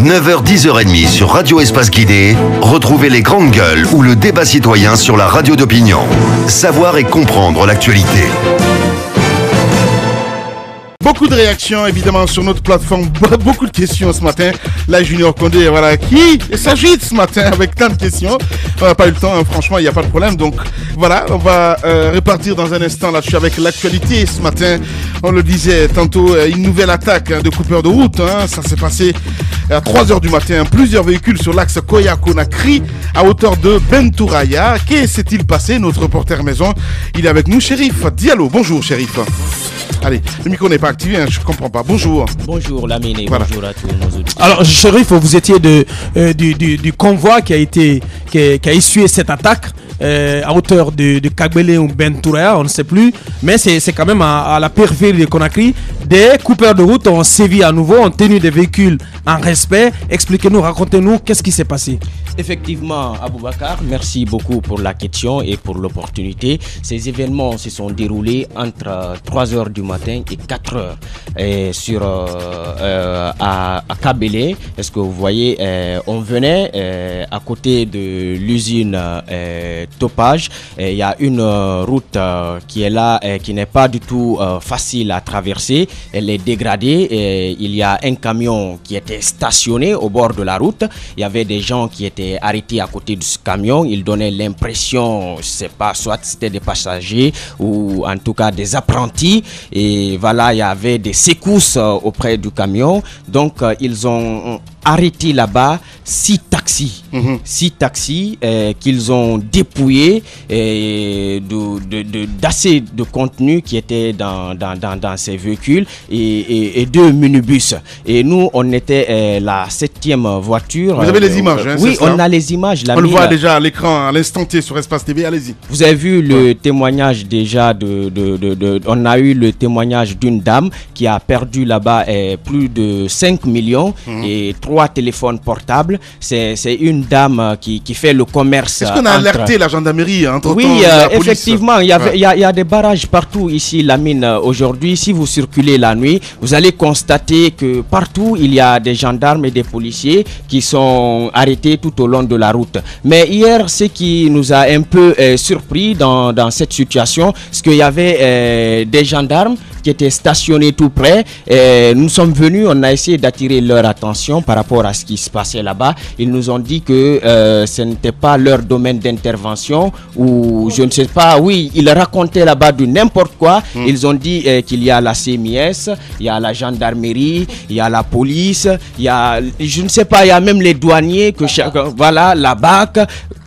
9h, 10h30 sur Radio Espace Guidé, retrouvez les grandes gueules ou le débat citoyen sur la radio d'opinion. Savoir et comprendre l'actualité. Beaucoup de réactions évidemment sur notre plateforme, beaucoup de questions ce matin. La Junior Condé, voilà, qui s'agite ce matin avec tant de questions. On n'a pas eu le temps, hein, franchement, il n'y a pas de problème. Donc voilà, on va repartir dans un instant là-dessus avec l'actualité ce matin. On le disait tantôt, une nouvelle attaque de coupeurs de route. Hein, ça s'est passé à 3h du matin. Plusieurs véhicules sur l'axe Koya-Conakry à hauteur de Bentouraya. Qu'est-ce qui s'est-il passé? Notre reporter maison, il est avec nous, Chérif Diallo. Bonjour Chérif. Allez, le micro n'est pas activé, hein, je comprends pas. Bonjour. Bonjour Lamine et bonjour à tous nos auditeurs. Alors Chérif, vous étiez du convoi qui a essuyé cette attaque à hauteur de Kagbele ou Bentouraya, on ne sait plus, mais c'est quand même à la périphérie de Conakry. Des coupeurs de route ont sévi à nouveau, ont tenu des véhicules en respect. Expliquez-nous, racontez-nous, qu'est-ce qui s'est passé? Effectivement, Aboubakar, merci beaucoup pour la question et pour l'opportunité. Ces événements se sont déroulés entre 3h du matin et 4h à Kabele. Est-ce que vous voyez, on venait à côté de l'usine Topage. Il y a une route qui est là, qui n'est pas du tout facile à traverser. Elle est dégradée. Il y a un camion qui était stationné au bord de la route. Il y avait des gens qui étaient arrêtés à côté de ce camion. Ils donnaient l'impression, je sais pas, soit c'était des passagers ou en tout cas des apprentis. Et voilà, il y avait des secousses auprès du camion. Donc, ils ont arrêté là-bas 6 taxis. 6 taxis qu'ils ont dépouillés d'assez de contenu qui était dans ces véhicules et 2 minibus. Et nous, on était la 7e voiture. Vous avez les images, hein, oui, on a les images. On le voit déjà à l'écran, à l'instant T sur Espace TV, allez-y. Vous avez vu le témoignage déjà on a eu le témoignage d'une dame qui a perdu là-bas plus de 5 millions et 3 téléphones portables. C'est une dame qui fait le commerce. Est-ce qu'on a alerté la gendarmerie entre-temps? Oui, effectivement, il y a des barrages partout ici, Lamine. Aujourd'hui, si vous circulez la nuit, vous allez constater que partout, il y a des gendarmes et des policiers qui sont arrêtés tout au long de la route. Mais hier, ce qui nous a un peu surpris dans cette situation, c'est qu'il y avait des gendarmes qui étaient stationnés tout près. Nous sommes venus, on a essayé d'attirer leur attention par rapport à ce qui se passait là-bas. Ils nous ont dit que ce n'était pas leur domaine d'intervention ou je ne sais pas. Oui, ils racontaient là-bas du n'importe quoi. Ils ont dit qu'il y a la CMIS, il y a la gendarmerie, il y a la police, il y a, je ne sais pas, il y a même les douaniers, voilà, la BAC.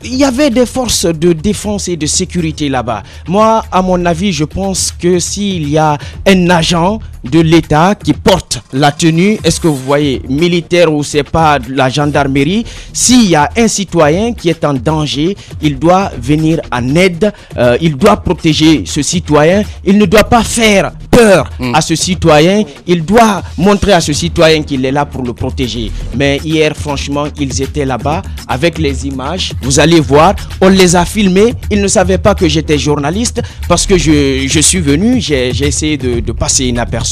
Il y avait des forces de défense et de sécurité là-bas. Moi, à mon avis, je pense que s'il y a un agent de l'État qui porte la tenue, est-ce que vous voyez, militaire ou c'est pas de la gendarmerie, s'il y a un citoyen qui est en danger, il doit venir en aide, il doit protéger ce citoyen, il ne doit pas faire peur à ce citoyen, il doit montrer à ce citoyen qu'il est là pour le protéger. Mais hier, franchement, ils étaient là-bas avec les images, vous allez voir, on les a filmés, ils ne savaient pas que j'étais journaliste parce que je suis venu, j'ai essayé de passer inaperçu.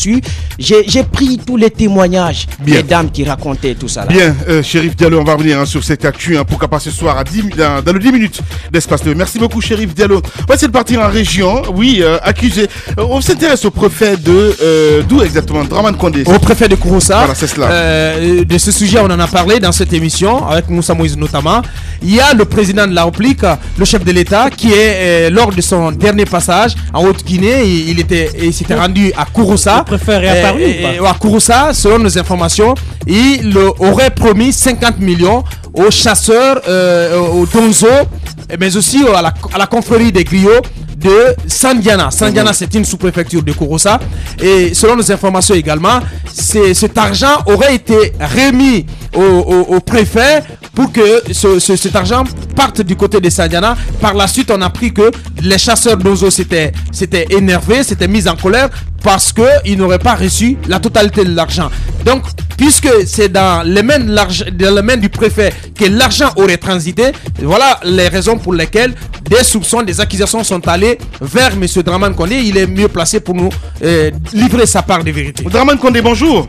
J'ai pris tous les témoignages des dames qui racontaient tout ça là. Bien, Chérif Diallo, on va revenir sur cette actu, pourquoi pas ce soir dans le 10 minutes d'Espace TV. Merci beaucoup Chérif Diallo. On va essayer de partir en région, oui, accusé. On s'intéresse au préfet de... d'où exactement? Dramane Condé. Au préfet de Kouroussa. Voilà, c'est cela. De ce sujet, on en a parlé dans cette émission, avec Moussa Moïse notamment. Il y a le président de la République, le chef de l'État, qui est, lors de son dernier passage en Haute-Guinée, il s'était rendu à Kouroussa. Le préfet est apparu ou pas? À Kouroussa, selon nos informations, il aurait promis 50 millions aux chasseurs, aux Donzo, mais aussi à la confrérie des griots de Sandiana. Sandiana, c'est une sous-préfecture de Kouroussa. Et selon nos informations également, cet argent aurait été remis au préfet pour que cet argent parte du côté de Sandiana. Par la suite, on a appris que les chasseurs d'Ozo s'étaient énervés, s'étaient mis en colère parce qu'ils n'auraient pas reçu la totalité de l'argent. Donc, puisque c'est dans les mains du préfet que l'argent aurait transité, voilà les raisons pour lesquelles des soupçons, des accusations sont allées vers M. Dramane Condé. Il est mieux placé pour nous livrer sa part de vérité. Dramane Condé, bonjour.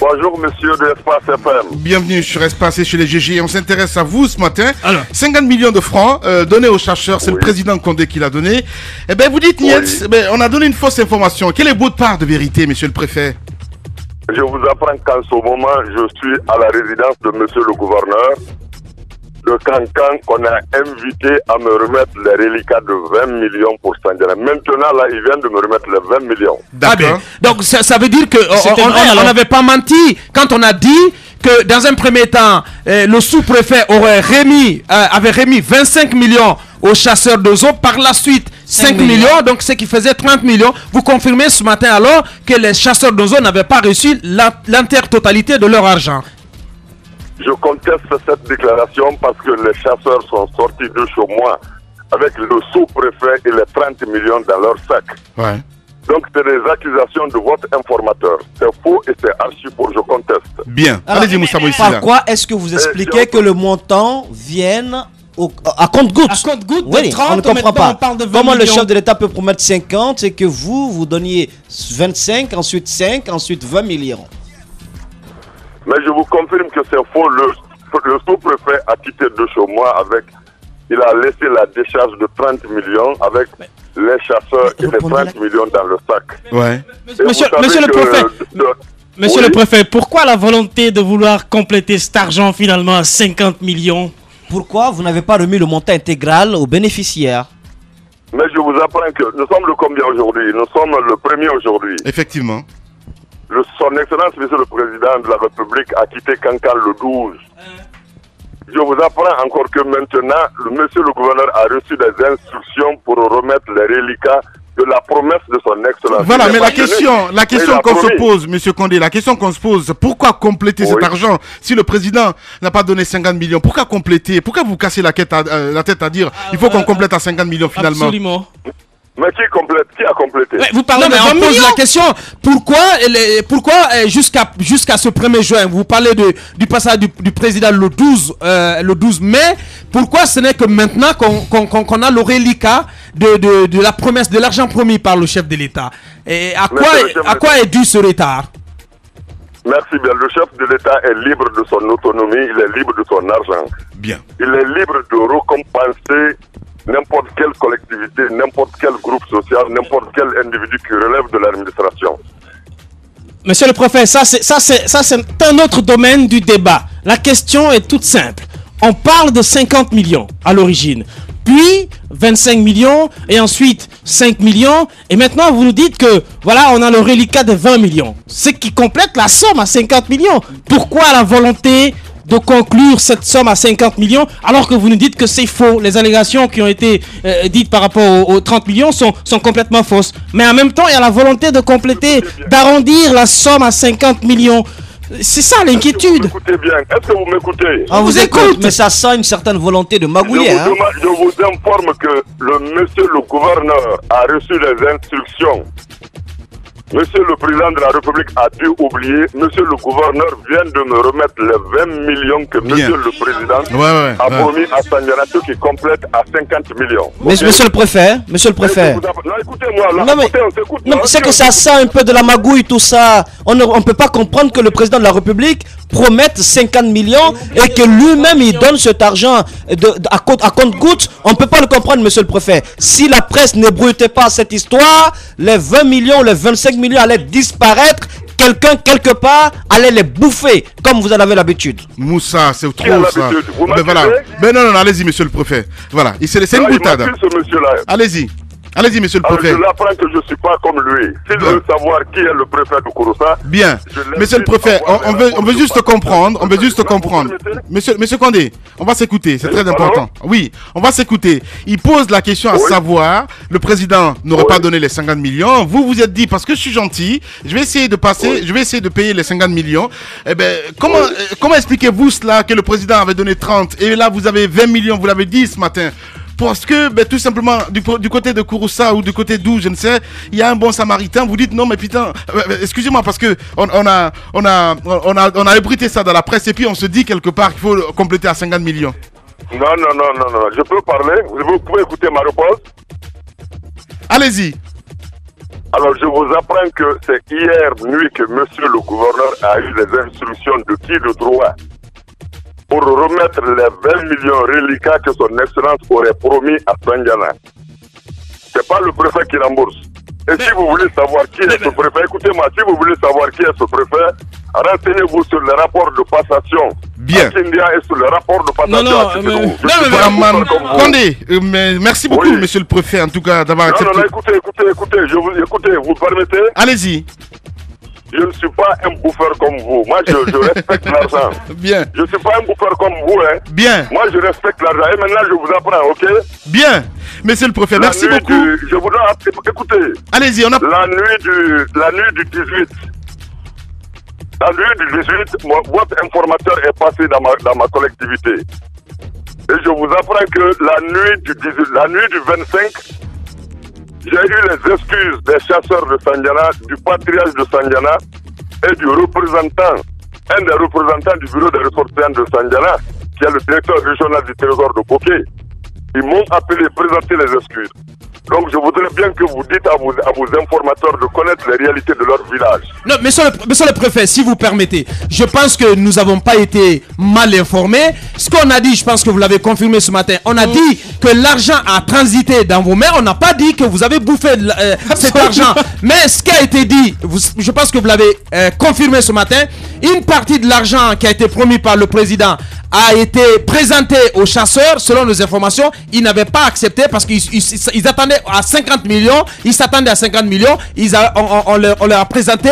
Bonjour, monsieur de Espace FM. Bienvenue sur Espace et chez les GG. On s'intéresse à vous ce matin. Alors, 50 millions de francs donnés aux chercheurs. C'est le président Condé qui l'a donné. Eh bien, vous dites, Nietz, on a donné une fausse information. Quelle est votre part de vérité, monsieur le préfet? Je vous apprends qu'en ce moment, je suis à la résidence de monsieur le gouverneur de Cancan, qu'on a invité à me remettre les reliquats de 20 millions pour Sandiana. Maintenant, là, il vient de me remettre les 20 millions. D'accord. Donc, ça veut dire qu'on n'avait pas menti quand on a dit que dans un premier temps, le sous-préfet avait remis 25 millions aux chasseurs d'oiseaux. Par la suite, 5 millions, donc ce qui faisait 30 millions. Vous confirmez ce matin alors que les chasseurs d'oiseaux n'avaient pas reçu l'inter-totalité de leur argent. Je conteste cette déclaration parce que les chasseurs sont sortis de chez moi avec le sous-préfet et les 30 millions dans leur sac. Ouais. Donc c'est des accusations de votre informateur. C'est faux et c'est archi faux, je conteste. Bien. Allez-y, Moussa Moïse. Pourquoi est-ce que vous expliquez que le montant vienne à compte-gouttes? À compte-gouttes, oui, 30, on ne comprend pas. On parle de 20 Comment millions. le chef de l'État peut promettre 50 et que vous donniez 25, ensuite 5, ensuite 20 millions? Mais je vous confirme que c'est faux. Le sous-préfet a quitté de chez moi avec... Il a laissé la décharge de 30 millions avec les chasseurs et les 30 millions dans le sac. Ouais. Monsieur le préfet, monsieur le préfet, pourquoi la volonté de vouloir compléter cet argent finalement à 50 millions? Pourquoi vous n'avez pas remis le montant intégral aux bénéficiaires? Mais je vous apprends que nous sommes le combien aujourd'hui? Nous sommes le 1er aujourd'hui. Effectivement. Son Excellence, Monsieur le Président de la République, a quitté Cancan le 12. Je vous apprends encore que maintenant, Monsieur le Gouverneur a reçu des instructions pour remettre les reliquats de la promesse de son Excellence. Voilà, mais la question qu'on se pose, Monsieur Condé, la question qu'on se pose, pourquoi compléter cet argent si le président n'a pas donné 50 millions? Pourquoi compléter? Pourquoi vous cassez la tête à dire il faut qu'on complète à 50 millions finalement? Absolument. Mais qui complète? Qui a complété? Ouais, vous parlez Non, mais de 20 on pose millions. la question, pourquoi jusqu'à ce 1er juin, vous parlez du passage du président le 12 mai, pourquoi ce n'est que maintenant qu'on a le reliquat de la promesse, de l'argent promis par le chef de l'État? Et à quoi est dû ce retard? Merci bien. Le chef de l'État est libre de son autonomie, il est libre de son argent. Bien. Il est libre de récompenser n'importe quelle collectivité, n'importe quel groupe social, n'importe quel individu qui relève de l'administration. Monsieur le préfet, ça c'est un autre domaine du débat. La question est toute simple. On parle de 50 millions à l'origine, puis 25 millions et ensuite 5 millions. Et maintenant vous nous dites que voilà, on a le reliquat de 20 millions. Ce qui complète la somme à 50 millions. Pourquoi la volonté de conclure cette somme à 50 millions alors que vous nous dites que c'est faux? Les allégations qui ont été dites par rapport aux 30 millions sont complètement fausses. Mais en même temps, il y a la volonté de compléter, d'arrondir la somme à 50 millions. C'est ça l'inquiétude. Écoutez bien, est-ce que vous m'écoutez? On vous écoute, mais ça sent une certaine volonté de magouiller. Je vous informe que monsieur le gouverneur a reçu les instructions. Monsieur le président de la République a dû oublier. Monsieur le gouverneur vient de me remettre les 20 millions que monsieur le président a promis à Sandiana, qui complète à 50 millions. Mais monsieur le préfet, Non, écoutez-moi, là, non, mais, écoutez, on s'écoute. non, c'est que ça sent un peu de la magouille tout ça. On ne peut pas comprendre que le président de la République promette 50 millions et que lui-même il donne cet argent à compte-gouttes. On ne peut pas le comprendre, monsieur le préfet. Si la presse n'ébruitait pas cette histoire, les 20 millions, les 25 millions allaient disparaître. Quelqu'un, quelque part, allait les bouffer, comme vous en avez l'habitude. Moussa, c'est trop ça. Mais voilà. Mais non, allez-y, monsieur le préfet. Voilà, c'est une boutade. Allez-y. Allez-y, monsieur le préfet. Je l'apprends que je ne suis pas comme lui. S'il veut savoir qui est le préfet de Kouroussa. Bien. Monsieur le préfet, on veut juste comprendre. On veut juste comprendre. Monsieur Condé, on va s'écouter. C'est très important. Oui, on va s'écouter. Il pose la question à savoir, le président n'aurait pas donné les 50 millions. Vous vous êtes dit, parce que je suis gentil, je vais essayer de passer, je vais essayer de payer les 50 millions. Eh ben, comment expliquez-vous cela, que le président avait donné 30 et là vous avez 20 millions, vous l'avez dit ce matin? Parce que, tout simplement, du côté de Kouroussa ou du côté d'où, je ne sais, il y a un bon samaritain. Vous dites non, mais putain, excusez-moi, parce que on a ébruité ça dans la presse et puis on se dit quelque part qu'il faut compléter à 50 millions. Non. Je peux parler? Vous pouvez écouter ma réponse? Allez-y. Alors, je vous apprends que c'est hier nuit que monsieur le gouverneur a eu les instructions de qui de droit pour remettre les 20 millions reliquats que son excellence aurait promis à Sandiana. C'est pas le préfet qui rembourse. Et si vous voulez savoir qui est ce préfet, écoutez-moi, si vous voulez savoir qui est ce préfet, renseignez-vous sur le rapport de passation. Bien. À Kindia et sur le rapport de passation à Kindia. Brahman Condé, merci beaucoup, monsieur le préfet, en tout cas, d'avoir accepté. Non, écoutez, vous permettez? Allez-y. Je ne suis pas un bouffeur comme vous. Moi, je respecte l'argent. Bien. Je ne suis pas un bouffeur comme vous, hein. Bien. Moi, je respecte l'argent. Et maintenant, je vous apprends, ok? Bien. Monsieur le préfet, merci beaucoup. Je vous donne, écoutez. Allez-y, on a... La nuit du 18. La nuit du 18, votre informateur est passé dans ma collectivité. Et je vous apprends que la nuit du 25, j'ai eu les excuses des chasseurs de Sandiana, du patriarche de Sandiana et du représentant, un des représentants du bureau des ressortissants de Sandiana, qui est le directeur régional du trésor de Bokeh. Ils m'ont appelé présenter les excuses. Donc je voudrais bien que vous dites à vos informateurs de connaître les réalités de leur village. Non, monsieur le préfet, si vous permettez, je pense que nous n'avons pas été mal informés. Ce qu'on a dit, je pense que vous l'avez confirmé ce matin, on a dit que l'argent a transité dans vos mains, on n'a pas dit que vous avez bouffé cet argent. Mais ce qui a été dit, je pense que vous l'avez confirmé ce matin, une partie de l'argent qui a été promis par le président a été présenté aux chasseurs. Selon nos informations, ils n'avaient pas accepté parce qu'ils attendaient à 50 millions. Ils s'attendaient à 50 millions. On leur a présenté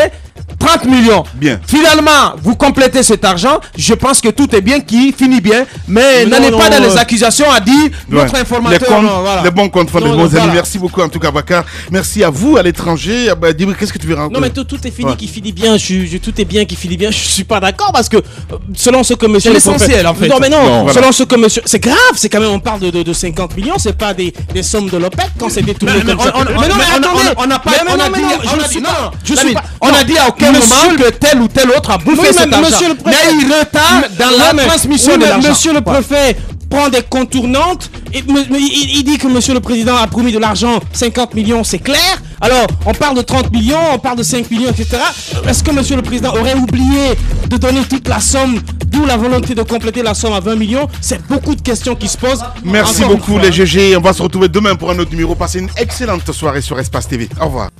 30 millions. Bien. Finalement, vous complétez cet argent. Je pense que tout est bien, qui finit bien. Mais n'allez pas dans les accusations à dire notre informateur. Les bons comptes font les bons amis. Merci beaucoup en tout cas, Bakar. Merci à vous à l'étranger. Dis-moi, qu'est-ce que tu veux raconter? Non, mais tout est fini, qui finit bien. Tout est bien, qui finit bien. Je suis pas d'accord parce que selon ce que monsieur. C'est l'essentiel en fait. Non, mais non. Selon ce que monsieur. C'est grave, c'est quand même, on parle de 50 millions. C'est pas des sommes de l'OPEC quand c'est détourné comme ça. Mais non, mais attendez. On a dit à aucun moment que tel ou tel autre a bouffé cet argent. Mais il retarde dans la transmission de l'argent. Monsieur le préfet prend des contournantes. Il dit que monsieur le président a promis de l'argent, 50 millions, c'est clair. Alors, on parle de 30 millions, on parle de 5 millions, etc. Est-ce que monsieur le président aurait oublié de donner toute la somme, d'où la volonté de compléter la somme à 20 millions? C'est beaucoup de questions qui se posent. Merci beaucoup les GG. On va se retrouver demain pour un autre numéro. Passez une excellente soirée sur Espace TV. Au revoir.